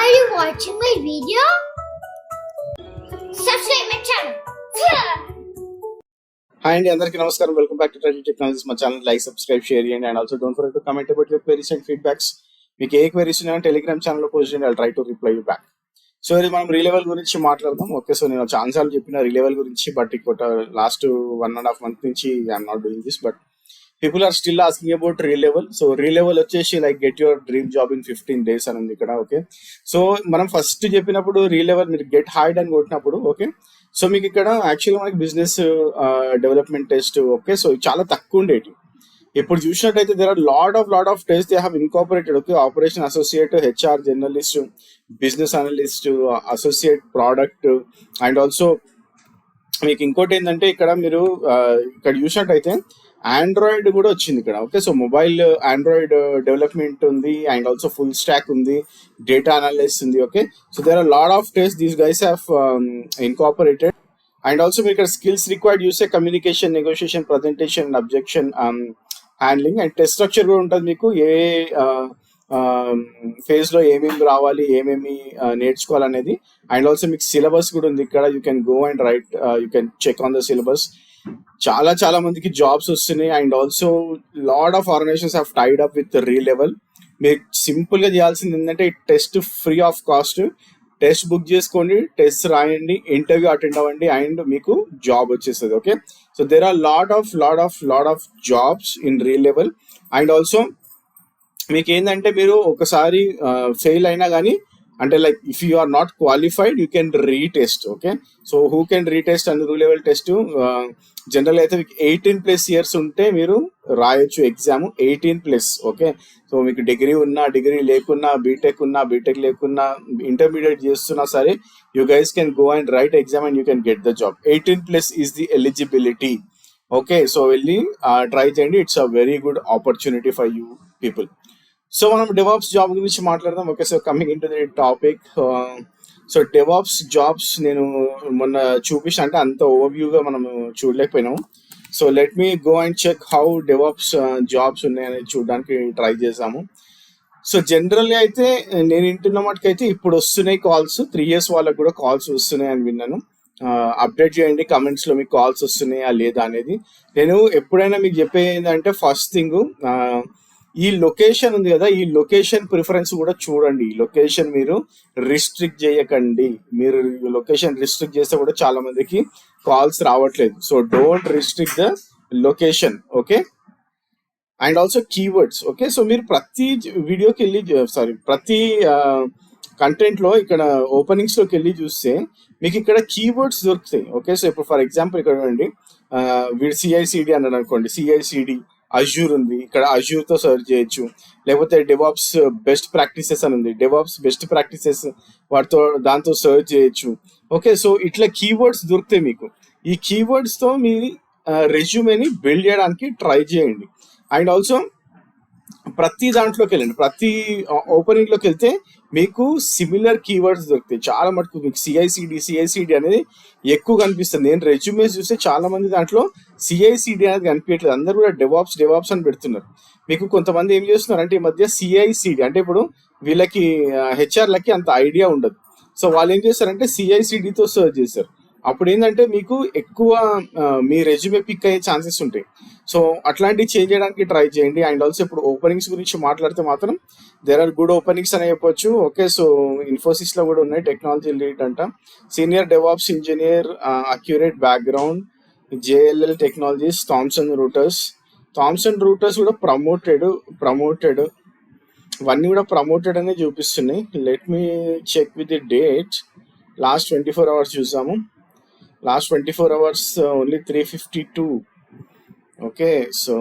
Are you watching my video? Subscribe my channel. Hi and అందరికీ నమస్కారం. Welcome back to tree technologies. మా channel like, subscribe, share చేయండి and also don't forget to comment about your queries and feedbacks. మీకు ఏ queries ఉన్నా Telegram ఛానల్లో post చేయండి. I'll try to reply you back. So ఇది మనం రీలెవెల్ గురించి మాట్లాడదాం. ఓకే, సో నేను చాలా సార్లు చెప్పిన రీలెవెల్ గురించి, బట్ ఇక్కడ లాస్ట్ 1.5 months నుంచి I'm not doing this, but people are still asking about Relevel. So Relevel వచ్చేసి like get your dream job in 15 days అని ఉంది ఇక్కడ. ఓకే, సో మనం ఫస్ట్ చెప్పినప్పుడు రీలెవెల్ మీరు గెట్ హైడ్ అని కొట్టినప్పుడు, ఓకే, సో మీకు ఇక్కడ యాక్చువల్గా మనకి business development test, okay, so చాలా తక్కువ ఉండేవి. ఇప్పుడు చూసినట్టయితే there are lot of test they have incorporated. Okay, operation associate, HR journalist, business analyst, associate product and also మీకు ఇంకోటి ఏంటంటే ఇక్కడ మీరు ఇక్కడ చూసినట్టయితే ఆండ్రాయిడ్ కూడా వచ్చింది ఇక్కడ. Okay, so mobile Android development ఉంది అండ్ ఆల్సో ఫుల్ స్టాక్ ఉంది, డేటా అనలిస్ట్ ఉంది. Okay, so there are lot of test these guys have incorporated and also మీరు ఇక్కడ స్కిల్స్ రిక్వైర్డ్ చూస్తే communication, negotiation, presentation, objection handling and test structure కూడా ఉంటుంది. మీకు ఏ ఫేజ్ లో ఏమేమి రావాలి, ఏమేమి నేర్చుకోవాలనేది అండ్ ఆల్సో మీకు సిలబస్ కూడా ఉంది ఇక్కడ. You can go and write, you can check on the syllabus. చాలా మందికి జాబ్స్ వస్తున్నాయి and also lot of organisations have tied up with Relevel. మీరు సింపుల్ గా చేయాల్సింది ఏంటంటే test free of cost, test book చేసుకోండి, టెస్ట్ రాయండి, ఇంటర్వ్యూ అటెండ్ అవ్వండి అండ్ మీకు జాబ్ వచ్చేస్తుంది. Okay, so there are lot of jobs in Relevel and also మీకు ఏంటంటే మీరు ఒకసారి ఫెయిల్ అయినా కానీ అంటే like if you are not qualified you can retest. Okay, so who can retest and రూ లెవెల్ టెస్ట్ జనరల్ అయితే మీకు 18+ years ఉంటే మీరు రాయొచ్చు ఎగ్జామ్ 18+. ఓకే, సో మీకు డిగ్రీ ఉన్నా, డిగ్రీ లేకున్నా, బీటెక్ ఉన్నా, బీటెక్ లేకున్నా, ఇంటర్మీడియట్ చేస్తున్నా సరే you guys can go and right exam and you can get the job. 18+ is the eligibility. Okay, so వెళ్ళి ట్రై చేయండి. It's a very good opportunity for you people. So మనం DevOps job గురించి మాట్లాడదాం. Okay, so coming in to the topic. So DevOps jobs నేను మొన్న చూపించిన, అంటే అంత ఓవర్వ్యూగా మనము చూడలేకపోయినాము. So let me go and check how DevOps jobs ఉన్నాయని చూడడానికి ట్రై చేసాము. సో జనరల్గా అయితే నేను వింటున్న మటుకైతే ఇప్పుడు వస్తున్నాయి కాల్స్, 3 years వాళ్ళకి కూడా కాల్స్ వస్తున్నాయి అని విన్నాను. అప్డేట్ చేయండి కమెంట్స్ లో మీకు కాల్స్ వస్తున్నాయా లేదా అనేది. నేను ఎప్పుడైనా మీకు చెప్పేది ఏంటంటే ఫస్ట్ థింగ్, ఈ లొకేషన్ ఉంది కదా, ఈ లొకేషన్ ప్రిఫరెన్స్ కూడా చూడండి. ఈ లొకేషన్ మీరు రిస్ట్రిక్ట్ చేయకండి. మీరు లొకేషన్ రిస్ట్రిక్ట్ చేస్తే కూడా చాలా మందికి కాల్స్ రావట్లేదు. So don't restrict the location. Okay, and also keywords. Okay, so మీరు ప్రతి వీడియోకి వెళ్ళి ప్రతి కంటెంట్ లో ఇక్కడ ఓపెనింగ్స్ లోకి వెళ్ళి చూస్తే మీకు ఇక్కడ కీవర్డ్స్ దొరుకుతాయి. ఓకే, సో ఇప్పుడు ఫర్ ఎగ్జాంపుల్ ఇక్కడ చూడండి, వీడు సిఐసిడి అన్నాడు అనుకోండి, సిఐసిడి అజ్యూర్ ఉంది, ఇక్కడ అజ్యూర్ తో సర్చ్ చేయొచ్చు. లేకపోతే డెవాప్స్ బెస్ట్ ప్రాక్టీసెస్ అని ఉంది, డెవాప్స్ బెస్ట్ ప్రాక్టీసెస్ దాంతో సర్చ్ చేయొచ్చు. ఓకే, సో ఇట్లా కీవర్డ్స్ దొరుకుతాయి మీకు. ఈ కీవర్డ్స్ తో మీ రెజ్యూమేని బిల్డ్ చేయడానికి ట్రై చేయండి. అండ్ ఆల్సో ప్రతి దాంట్లోకి వెళ్ళండి, ప్రతి ఓపెనింగ్ లోకి వెళ్తే మీకు సిమిలర్ కీవర్డ్స్ దొరుకుతాయి. చాలా మటుకు మీకు సిఐసిడి అనేది ఎక్కువ కనిపిస్తుంది. నేను రెజ్యూమేస్ చూస్తే చాలా మంది దాంట్లో సిఐసిడి అనేది కనిపించట్లేదు, అందరూ కూడా డెవాప్స్ అని పెడుతున్నారు. మీకు కొంతమంది ఏం చేస్తున్నారు అంటే ఈ మధ్య సిఐసిడి అంటే ఇప్పుడు వీళ్ళకి హెచ్ఆర్లకి అంత ఐడియా ఉండదు. సో వాళ్ళు ఏం చేస్తారంటే సిఐసిడితో సర్చ్ చేస్తారు. అప్పుడు ఏంటంటే మీకు ఎక్కువ మీ రెజ్యూమే పిక్ అయ్యే ఛాన్సెస్ ఉంటాయి. సో అట్లాంటివి చేంజ్ చేయడానికి ట్రై చేయండి. అండ్ ఆల్సో ఇప్పుడు ఓపెనింగ్స్ గురించి మాట్లాడితే మాత్రం దేర్ ఆర్ గుడ్ ఓపెనింగ్స్ అని చెప్పొచ్చు. ఓకే, సో ఇన్ఫోసిస్ లో కూడా ఉన్నాయి, టెక్నాలజీ లీడ్ అంట, senior DevOps engineer, accurate background, JLL technologies, Thomson Reuters కూడా ప్రమోటెడ్ ఇవన్నీ కూడా ప్రమోటెడ్ అనే చూపిస్తున్నాయి. Let me check with the date. Last 24 hours చూసాము. Last 24 hours only 352. Okay, so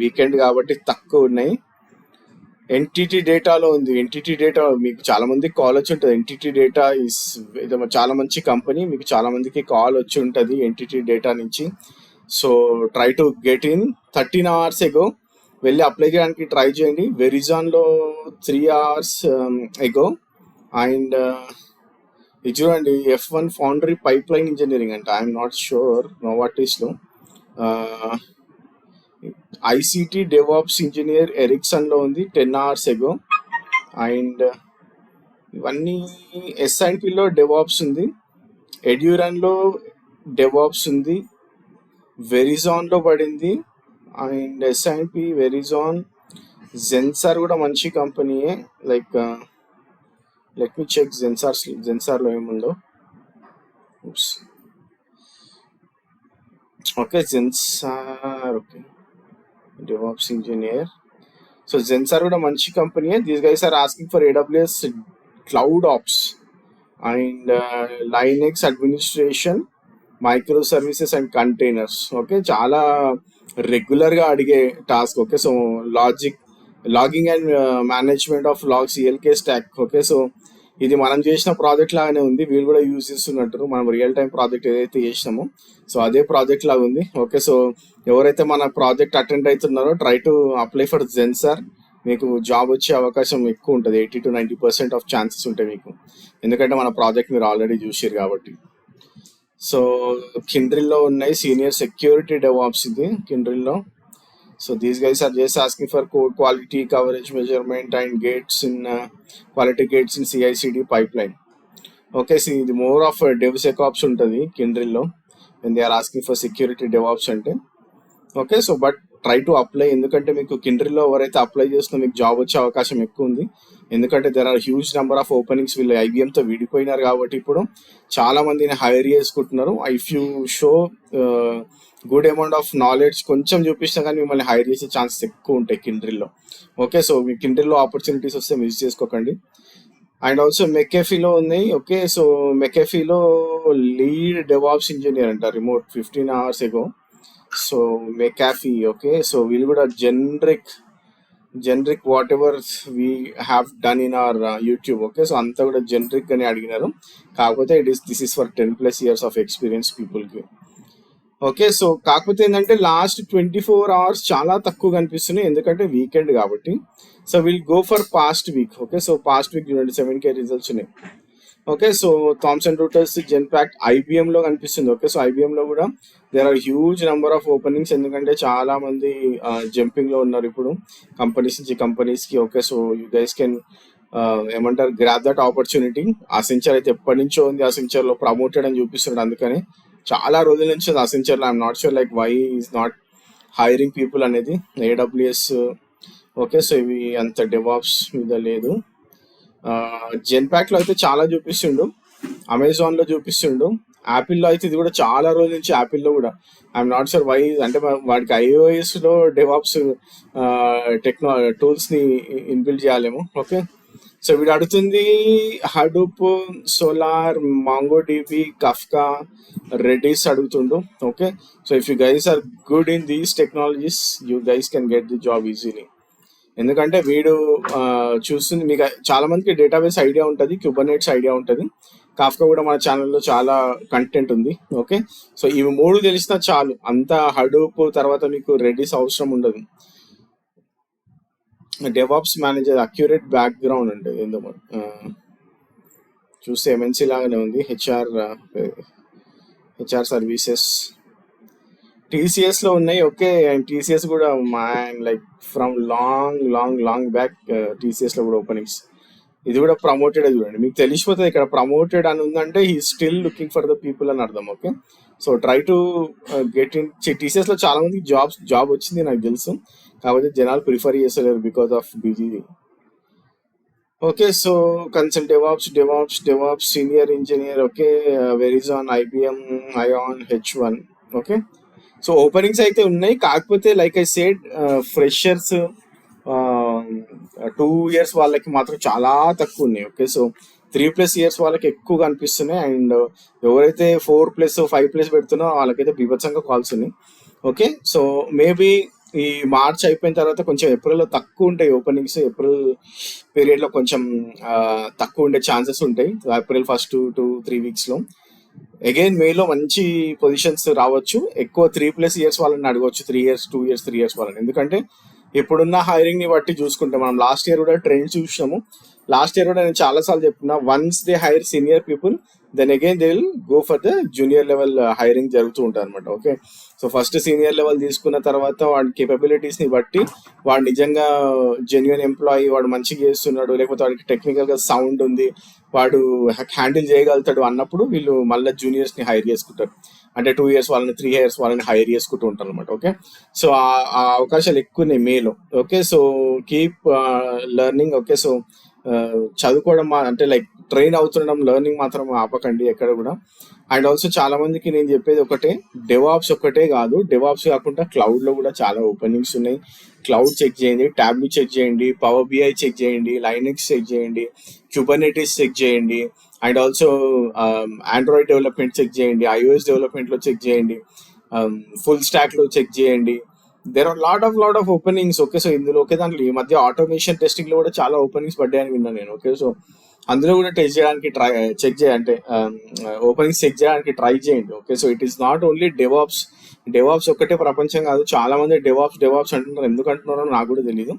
weekend కాబట్టి తక్కువ ఉన్నాయి. ఎన్టీటీ డేటాలో ఉంది. ఎన్టీటీ డేటా మీకు చాలా మందికి కాల్ వచ్చి ఉంటుంది. ఎన్టీటీ డేటా ఇస్ చాలా మంచి కంపెనీ, మీకు చాలా మందికి కాల్ వచ్చి ఉంటుంది ఎన్టీటీ డేటా నుంచి. So try to get in. 13 hours ఎగో వెళ్ళి అప్లై చేయడానికి ట్రై చేయండి. వెరిజాన్లో 3 hours ఎగో. అండ్ ఇది చూడండి, F1 foundry pipe line engineering అంట, ఐఎమ్ నాట్ షూర్ నోవాటిస్లో. ఐసిటి డెవాప్స్ ఇంజనీర్ ఎరిక్సన్ లో ఉంది 10 hours ఎగో. అండ్ ఇవన్నీ ఎస్ఐపిలో డెవాప్స్ ఉంది, ఎడ్యూరన్లో డెవాప్స్ ఉంది, వెరిజాన్లో పడింది, అండ్ ఎస్ఐపి, వెరిజాన్, జెన్సార్ కూడా మంచి కంపెనీయే. లైక్ లెట్ మీ చెక్ జెన్సార్లో ఏముందో. Okay, Zensar, okay, DevOps engineer. So Zensar కూడా మంచి కంపెనీయే. These guys are asking for AWS cloud ops and Linux administration, micro services and containers. Okay, చాలా రెగ్యులర్గా అడిగే task. Okay, so logging and management of logs, ELK stack. Okay, so ఇది మనం చేసిన project లాగానే ఉంది, వీళ్ళు కూడా యూజ్ చేస్తున్నట్టు. మనం రియల్ టైం ప్రాజెక్ట్ ఏదైతే చేసినామో సో అదే ప్రాజెక్ట్ లాగా ఉంది. ఓకే, సో ఎవరైతే మన ప్రాజెక్ట్ అటెండ్ అవుతున్నారో try to apply for Zensar. మీకు జాబ్ వచ్చే అవకాశం ఎక్కువ ఉంటుంది, 80 to 90% ఆఫ్ ఛాన్సెస్ ఉంటాయి మీకు, ఎందుకంటే మన ప్రాజెక్ట్ మీరు ఆల్రెడీ చూసారు కాబట్టి. సో కిండ్రిల్లో ఉన్నాయి సీనియర్ సెక్యూరిటీ డెవాప్స్, ఇది కిండ్రిల్లో. So these guys are just asking for code quality, coverage measurement and gates in quality gates in CI/CD pipe line. Okay, so ఇది మోర్ ఆఫ్ డెవ్సెకాప్స్ ఉంటుంది కిండ్రిల్లో when they are asking for security DevOps అంటే. Okay, so but try to apply, ఎందుకంటే మీకు కిండ్రిల్లో ఎవరైతే apply చేస్తున్నా మీకు job వచ్చే అవకాశం ఎక్కువ ఉంది, ఎందుకంటే there are huge number of openings. వీళ్ళు IBMతో విడిపోయినారు కాబట్టి ఇప్పుడు చాలా మందిని హైర్ చేసుకుంటున్నారు. If you show good amount of knowledge కొంచెం చూపిస్తే కానీ మిమ్మల్ని హైర్ చేసే ఛాన్సెస్ ఎక్కువ ఉంటాయి కిండ్రిల్లో. ఓకే, సో మీ కిండ్రిల్లో ఆపర్చునిటీస్ వస్తే మిస్ చేసుకోకండి. అండ్ ఆల్సో మెకేఫీలో ఉన్నాయి. ఓకే, సో మెకేఫీలో లీడ్ డెవాప్స్ ఇంజనీర్ అంట, remote 15 hours ago. So McAfee. Okay, so వీళ్ళు కూడా generic whatever we have done in our YouTube. Okay, so అంతా కూడా జనరిక్ అని అడిగినారు, కాకపోతే this is for 10+ years of experience పీపుల్కి. ఓకే, సో కాకపోతే ఏంటంటే లాస్ట్ 24 hours చాలా తక్కువ కనిపిస్తున్నాయి, ఎందుకంటే వీకెండ్ కాబట్టి. So will go for past week. Okay, so past week చూడండి 7K రిజల్ట్స్ ఉన్నాయి. Okay, so Thomson Reuters, Genpact, IBMలో కనిపిస్తుంది. ఓకే, సో IBMలో కూడా there are huge number of openings, ఎందుకంటే చాలా మంది జంపింగ్లో ఉన్నారు ఇప్పుడు కంపెనీస్ నుంచి కంపెనీస్కి. Okay, so you guys can ఏమంటారు, గ్రాబ్ దట్ ఆపర్చునిటీ. అసెంచర్ అయితే ఎప్పటి నుంచో ఉంది, అసెంచర్లో ప్రమోటెడ్ అని చూపిస్తున్నాడు, అందుకని చాలా రోజుల నుంచి అసెంచర్లో. I'm not sure like why is not hiring people అనేది. AWS. ఓకే, సో ఇవి అంత డెవాప్స్ మీద లేదు. జెన్పాక్ట్లో అయితే చాలా చూపిస్తుండు, అమెజాన్లో చూపిస్తుండు, యాపిల్లో అయితే ఇది కూడా చాలా రోజుల నుంచి యాపిల్లో కూడా. ఐఎమ్ నాట్ షూర్ వై, అంటే వాడికి iOSలో డెవాప్స్ టూల్స్ని ఇన్బిల్డ్ చేయాలేమో. ఓకే, సో వీడు అడుగుతుంది Hadoop, Solr, MongoDB, Kafka, Redis అడుగుతుండు. Okay, so if you guys are good in these technologies you guys can get the job easily, ఎందుకంటే వీడు చూస్తుంది. మీకు చాలా మందికి డేటాబేస్ ఐడియా ఉంటుంది, క్యూబర్నెట్స్ ఐడియా ఉంటుంది, కాఫ్కా కూడా మన ఛానల్లో చాలా కంటెంట్ ఉంది. ఓకే, సో ఇవి 3 తెలిసినా చాలు, అంతా హడూప్ తర్వాత మీకు రెడిస్ అవసరం ఉండదు. డెవాప్స్ మేనేజర్, అక్యురేట్ బ్యాక్గ్రౌండ్ అంటే ఏందో చూస్తే MNC లాగానే ఉంది. హెచ్ఆర్ సర్వీసెస్, TCSలో ఉన్నాయి. ఓకే, అండ్ TCS కూడా లైక్ ఫ్రమ్ లాంగ్ బ్యాక్ TCSలో కూడా ఓపెనింగ్స్. ఇది కూడా ప్రమోటెడ్ చూడండి, మీకు తెలిసిపోతుంది ఇక్కడ ప్రమోటెడ్ అని ఉందంటే he still looking for the people అని అర్థం. Okay, so try to get in. TCSలో చాలా మందికి జాబ్ వచ్చింది నాకు తెలుసు, కాకపోతే జనాలు ప్రిఫర్ చేస్తలేరు because of busy. Okay, so consult DevOps senior engineer. Okay, Verizon, IBM, ఐఆన్, H1. Okay, so openings అయితే ఉన్నాయి, కాకపోతే like I said freshers 2 years వాళ్ళకి మాత్రం చాలా తక్కువ ఉన్నాయి. ఓకే, సో 3+ years వాళ్ళకి ఎక్కువ కనిపిస్తున్నాయి, అండ్ ఎవరైతే 4+, 5+ పెడుతున్నారో వాళ్ళకైతే బీభత్సంగా కాల్స్ ఉన్నాయి. ఓకే, సో మేబీ ఈ మార్చ్ అయిపోయిన తర్వాత కొంచెం ఏప్రిల్లో తక్కువ ఉంటాయి ఓపెనింగ్స్, ఏప్రిల్ పీరియడ్లో కొంచెం తక్కువ ఉండే ఛాన్సెస్ ఉంటాయి, ఏప్రిల్ ఫస్ట్ 2-3 weeksలో. అగైన్ మేలో మంచి పొజిషన్స్ రావచ్చు, ఎక్కువ 3+ years వాళ్ళని అడగవచ్చు, 2 years 3 years వాళ్ళని, ఎందుకంటే ఇప్పుడున్న హైరింగ్ ని బట్టి చూసుకుంటే మనం లాస్ట్ ఇయర్ కూడా ట్రెండ్ చూసినాము. లాస్ట్ ఇయర్ కూడా నేను చాలాసార్లు చెప్తున్నా, once they hire senior people then again they will go for the junior level hiring జరుగుతూ ఉంటుంది అనమాట. Okay, so first senior level తీసుకున్న తర్వాత వాడి కేపబిలిటీస్ని బట్టి వాడు నిజంగా జెన్యున్ ఎంప్లాయీ, వాడు మంచిగా చేస్తున్నాడు, లేకపోతే వాడికి టెక్నికల్గా సౌండ్ ఉంది, వాడు హ్యాండిల్ చేయగలుగుతాడు అన్నప్పుడు వీళ్ళు మళ్ళీ జూనియర్స్ని హైర్ చేసుకుంటారు. అంటే 2 years వాళ్ళని 3 years వాళ్ళని హైర్ చేసుకుంటూ ఉంటారు అనమాట. ఓకే, సో ఆ అవకాశాలు ఎక్కువ ఉన్నాయి మేలో. Okay, so keep learning. Okay, so చదువుకోవడం అంటే లైక్ ట్రైన్ అవుతుండడం, లెర్నింగ్ మాత్రం ఆపకండి ఎక్కడ కూడా. అండ్ ఆల్సో చాలా మందికి నేను చెప్పేది ఒకటే, డెవాప్స్ ఒక్కటే కాదు, డెవాప్స్ కాకుండా క్లౌడ్ లో కూడా చాలా ఓపెనింగ్స్ ఉన్నాయి. క్లౌడ్ చెక్ చేయండి, టాబ్లూ చెక్ చేయండి, పవర్ బిఐ చెక్ చేయండి, లైనక్స్ చెక్ చేయండి, క్యూబర్నెటిస్ చెక్ చేయండి, and also Android development check చేయండి, ఐఓఎస్ డెవలప్మెంట్ లో చెక్ చేయండి, ఫుల్ స్టాక్ లో చెక్ చేయండి. There are lot of openings. Okay, so ఇందులో ఒకే దాంట్లో ఈ మధ్య ఆటోమేషన్ టెస్టింగ్ లో కూడా చాలా ఓపెనింగ్స్ పడ్డాయని విన్నాను నేను. ఓకే, సో అందులో కూడా టెస్ట్ చేయడానికి చెక్ చేయాలంటే ఓపెనింగ్స్ చెక్ చేయడానికి ట్రై చేయండి. Okay, so it is not only DevOps ఒక్కటే ప్రపంచం కాదు. చాలా మంది డెవాప్స్ అంటున్నారు. ఎందుకు అంటున్నారో నాకు కూడా తెలియదు.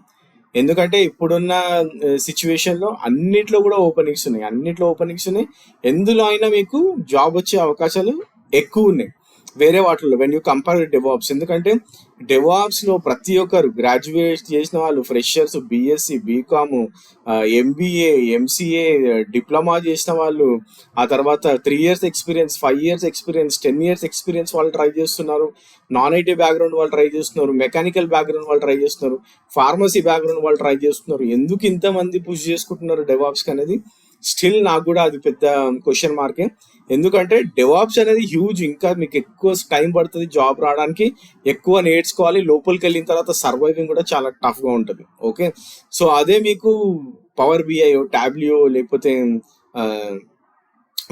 ఎందుకంటే ఇప్పుడున్న సిచ్యువేషన్ లో అన్నిట్లో కూడా ఓపెనింగ్స్ ఉన్నాయి. ఎందులో అయినా మీకు జాబ్ వచ్చే అవకాశాలు ఎక్కువ ఉన్నాయి వేరే వాటిల్లో వెన్ యూ కంపేర్ డెవాప్స్. ఎందుకంటే డెవాప్స్ లో ప్రతి ఒక్కరు గ్రాడ్యుయేట్ చేసిన వాళ్ళు, freshers, BSc, BCom, MBA, MCA, diploma చేసిన వాళ్ళు, ఆ తర్వాత 3 years experience, 5 years experience, 10 years experience వాళ్ళు ట్రై చేస్తున్నారు. నాన్ ఐటీ బ్యాక్గ్రౌండ్ వాళ్ళు ట్రై చేస్తున్నారు, మెకానికల్ బ్యాక్గ్రౌండ్ వాళ్ళు ట్రై చేస్తున్నారు, ఫార్మసీ బ్యాక్గ్రౌండ్ వాళ్ళు ట్రై చేస్తున్నారు. ఎందుకు ఇంతమంది పుష్ చేసుకుంటున్నారు డెవాప్స్కి అనేది స్టిల్ నాకు కూడా అది పెద్ద క్వశ్చన్ మార్కే. ఎందుకంటే డెవాప్స్ అనేది హ్యూజ్, ఇంకా మీకు ఎక్కువ టైం పడుతుంది జాబ్ రావడానికి, ఎక్కువ నేర్చుకోవాలి, లోపలికి వెళ్ళిన తర్వాత సర్వైవింగ్ కూడా చాలా టఫ్ గా ఉంటుంది. ఓకే, సో అదే మీకు పవర్ బిఐ, టాబ్లూ, లేకపోతే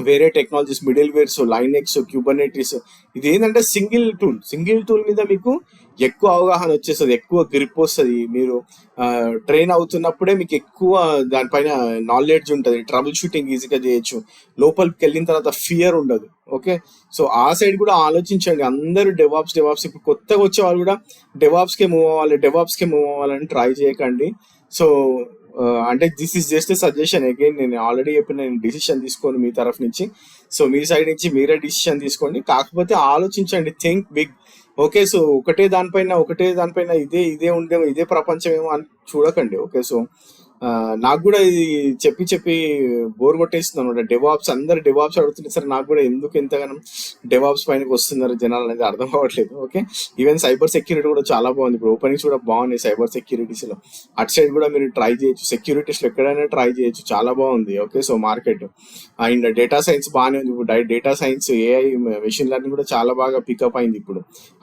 వేరే technologies, middle wares, Linux, Kubernetes, ఇది ఏంటంటే సింగిల్ టూల్ మీద మీకు ఎక్కువ అవగాహన వచ్చేస్తుంది, ఎక్కువ గ్రిప్ వస్తుంది. మీరు ట్రైన్ అవుతున్నప్పుడే మీకు ఎక్కువ దానిపైన నాలెడ్జ్ ఉంటుంది, ట్రబుల్ షూటింగ్ ఈజీగా చేయొచ్చు, లోపలికి వెళ్ళిన తర్వాత ఫియర్ ఉండదు. ఓకే, సో ఆ సైడ్ కూడా ఆలోచించండి. అందరూ డెవాప్స్ ఇప్పుడు కొత్తగా వచ్చే వాళ్ళు కూడా డెవాప్స్కే మూవ్ అవ్వాలని ట్రై చేయకండి. సో అంటే this is just suggestion. Again నేను ఆల్రెడీ చెప్పిన, నేను డిసిషన్ తీసుకోండి మీ తరఫు నుంచి. సో మీ సైడ్ నుంచి మీరే డిసిషన్ తీసుకోండి. కాకపోతే ఆలోచించండి, థింక్ బిగ్. ఓకే, సో ఒకటే దానిపైన ఇదే ప్రపంచం ఏమో అని చూడకండి. ఓకే, సో నాకు కూడా ఇది చెప్పి బోర్ కొట్టేస్తుంది అనమాట. అందరు డెవాప్స్ అడుగుతుంది, సరే నాకు కూడా ఎందుకు ఎంతగానం డెవాప్స్ పైనకి వస్తున్నారు జనాలు అనేది అర్థం అవ్వట్లేదు. ఓకే, ఈవెన్ సైబర్ సెక్యూరిటీ కూడా చాలా బాగుంది, ఇప్పుడు ఓపెనింగ్స్ కూడా బాగున్నాయి సైబర్ సెక్యూరిటీస్ లో. అటు సైడ్ కూడా మీరు ట్రై చేయొచ్చు, సెక్యూరిటీస్ లో ఎక్కడైనా ట్రై చేయొచ్చు, చాలా బాగుంది. Okay, so market. And data science బాగానే ఉంది ఇప్పుడు. Data science, AI, machine learning కూడా చాలా బాగా పికప్ అయింది ఇప్పుడు.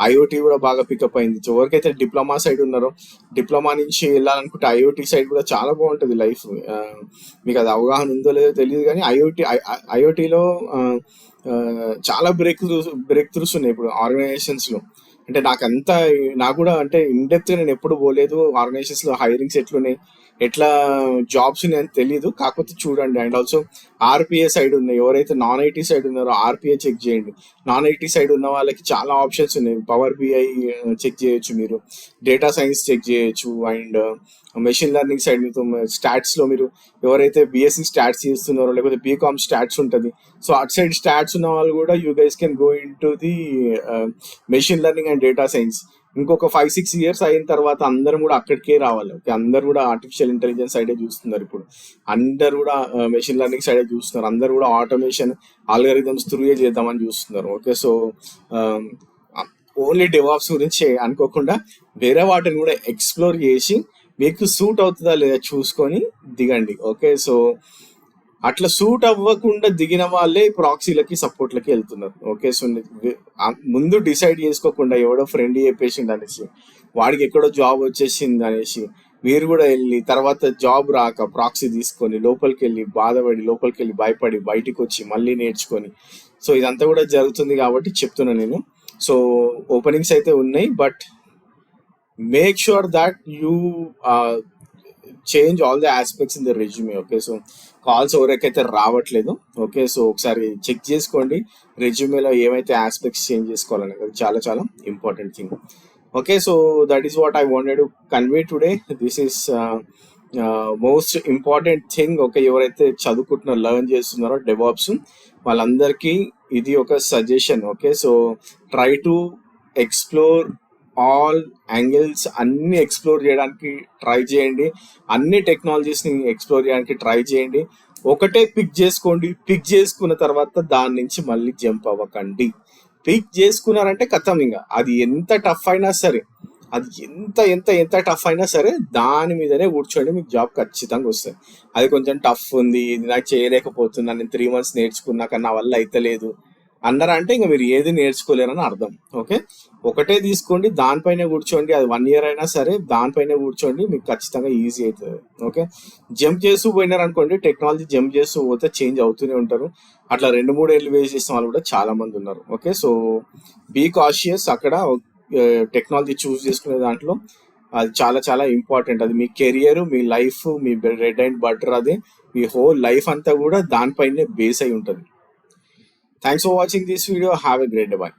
ఐఓటీ కూడా బాగా పికప్ అయింది. సో ఎవరికైతే డిప్లొమా సైడ్ ఉన్నారో, డిప్లొమా నుంచి వెళ్ళాలనుకుంటే ఐఓటీ సైడ్ కూడా చాలా బాగుంటుంది లైఫ్. మీకు అది అవగాహన ఉందో లేదో తెలియదు, కానీ ఐఓటీలో చాలా బ్రేక్ త్రూస్ ఉన్నాయి ఇప్పుడు ఆర్గనైజేషన్స్ లో. అంటే నాకు కూడా అంటే ఇన్ డెప్త్ గా నేను ఎప్పుడు పోలేదు ఆర్గనైజేషన్స్ లో హైరింగ్స్ ఎట్లున్నాయి, ఎట్లా జాబ్స్ ఉన్నాయని తెలియదు. కాకపోతే చూడండి. అండ్ ఆల్సో ఆర్పిఏ సైడ్ ఉన్నాయి, ఎవరైతే నాన్ ఐటీ సైడ్ ఉన్నారో ఆర్పిఏ చెక్ చేయండి. నాన్ ఐటీ సైడ్ ఉన్న వాళ్ళకి చాలా ఆప్షన్స్ ఉన్నాయి. పవర్ బిఐ చెక్ చేయొచ్చు మీరు, డేటా సైన్స్ చెక్ చేయొచ్చు, అండ్ మెషిన్ లెర్నింగ్ సైడ్ మీకు స్టాట్స్ లో మీరు ఎవరైతే బిఎస్సి స్టాట్స్ చేస్తున్నారో, లేకపోతే బీకామ్ స్టాట్స్ ఉంటుంది, సో అటు సైడ్ స్టాట్స్ ఉన్న వాళ్ళు కూడా you guys can go in to the machine learning and data science. ఇంకొక 5-6 years అయిన తర్వాత అందరం కూడా అక్కడికే రావాలి. ఓకే, అందరు కూడా ఆర్టిఫిషియల్ ఇంటెలిజెన్స్ సైడే చూస్తున్నారు ఇప్పుడు, అందరు కూడా మెషిన్ లెర్నింగ్ సైడే చూస్తున్నారు, అందరు కూడా ఆటోమేషన్ ఆల్గరిథమ్స్ త్రూయే చేద్దామని చూస్తున్నారు. ఓకే, సో ఓన్లీ డెవాప్స్ గురించి అనుకోకుండా వేరే వాటిని కూడా ఎక్స్ప్లోర్ చేసి మీకు సూట్ అవుతుందా లేదా చూసుకొని దిగండి. ఓకే, సో అట్లా సూట్ అవ్వకుండా దిగిన వాళ్ళే ప్రాక్సీలకి, సపోర్ట్లకి వెళ్తున్నారు. ఓకే, సో ముందు డిసైడ్ చేసుకోకుండా ఎవడో ఫ్రెండ్ చెప్పేసింది అనేసి, వాడికి ఎక్కడో జాబ్ వచ్చేసింది అనేసి మీరు కూడా వెళ్ళి తర్వాత జాబ్ రాక ప్రాక్సీ తీసుకొని లోపలికి వెళ్ళి బాధపడి, లోపలికి వెళ్ళి భయపడి బయటికి వచ్చి మళ్ళీ నేర్చుకొని, సో ఇదంతా కూడా జరుగుతుంది కాబట్టి చెప్తున్నా నేను. సో ఓపెనింగ్స్ అయితే ఉన్నాయి, but make sure that you change all the aspects in the resume. Okay, so calls ఎవరికైతే రావట్లేదు, ఓకే, సో ఒకసారి చెక్ చేసుకోండి రెజ్యూమేలో ఏమైతే ఆస్పెక్ట్స్ చేంజ్ చేసుకోవాలని. అది చాలా చాలా important thing. Okay, so that is what I wanted to convey today. This is most important thing. Okay, ఎవరైతే చదువుకుంటున్నారో లెర్న్ చేస్తున్నారో డెవాప్స్ వాళ్ళందరికీ ఇది ఒక suggestion. Okay, so try to explore all angles, అన్ని ఎక్స్ప్లోర్ చేయడానికి ట్రై చేయండి, అన్ని టెక్నాలజీస్ని ఎక్స్ప్లోర్ చేయడానికి ట్రై చేయండి. ఒకటే పిక్ చేసుకోండి, పిక్ చేసుకున్న తర్వాత దాని నుంచి మళ్ళీ జంప్ అవ్వకండి. పిక్ చేసుకున్నారంటే కథం, ఇంకా అది ఎంత టఫ్ అయినా సరే, అది ఎంత ఎంత ఎంత టఫ్ అయినా సరే దాని మీదనే కూర్చోండి, మీకు జాబ్ ఖచ్చితంగా వస్తుంది. అది కొంచెం టఫ్ ఉంది, ఇది నాకు చేయలేకపోతున్నాను, నేను 3 months నేర్చుకున్నాక నా వల్ల అయితలేదు అన్నారా అంటే ఇంకా మీరు ఏది నేర్చుకోలేరని అర్థం. ఓకే, ఒకటే తీసుకోండి, దానిపైన కూర్చోండి, అది 1 year అయినా సరే దానిపైన కూర్చోండి, మీకు ఖచ్చితంగా ఈజీ అవుతుంది. ఓకే, జంప్ చేస్తూ పోయినారు అనుకోండి, టెక్నాలజీ జంప్ చేస్తూ పోతే చేంజ్ అవుతూనే ఉంటారు. అట్లా 2-3 ఏళ్ళు వేస్ట్ చేసిన వాళ్ళు కూడా చాలా మంది ఉన్నారు. Okay, so be cautious. అక్కడ టెక్నాలజీ చూస్ చేసుకునే దాంట్లో అది చాలా చాలా ఇంపార్టెంట్. అది మీ కెరియర్, మీ లైఫ్, మీ బ్రెడ్ అండ్ బటర్, అది మీ హోల్ లైఫ్ అంతా కూడా దానిపైనే బేస్ అయి ఉంటుంది. Thanks for watching this video. Have a great day. By.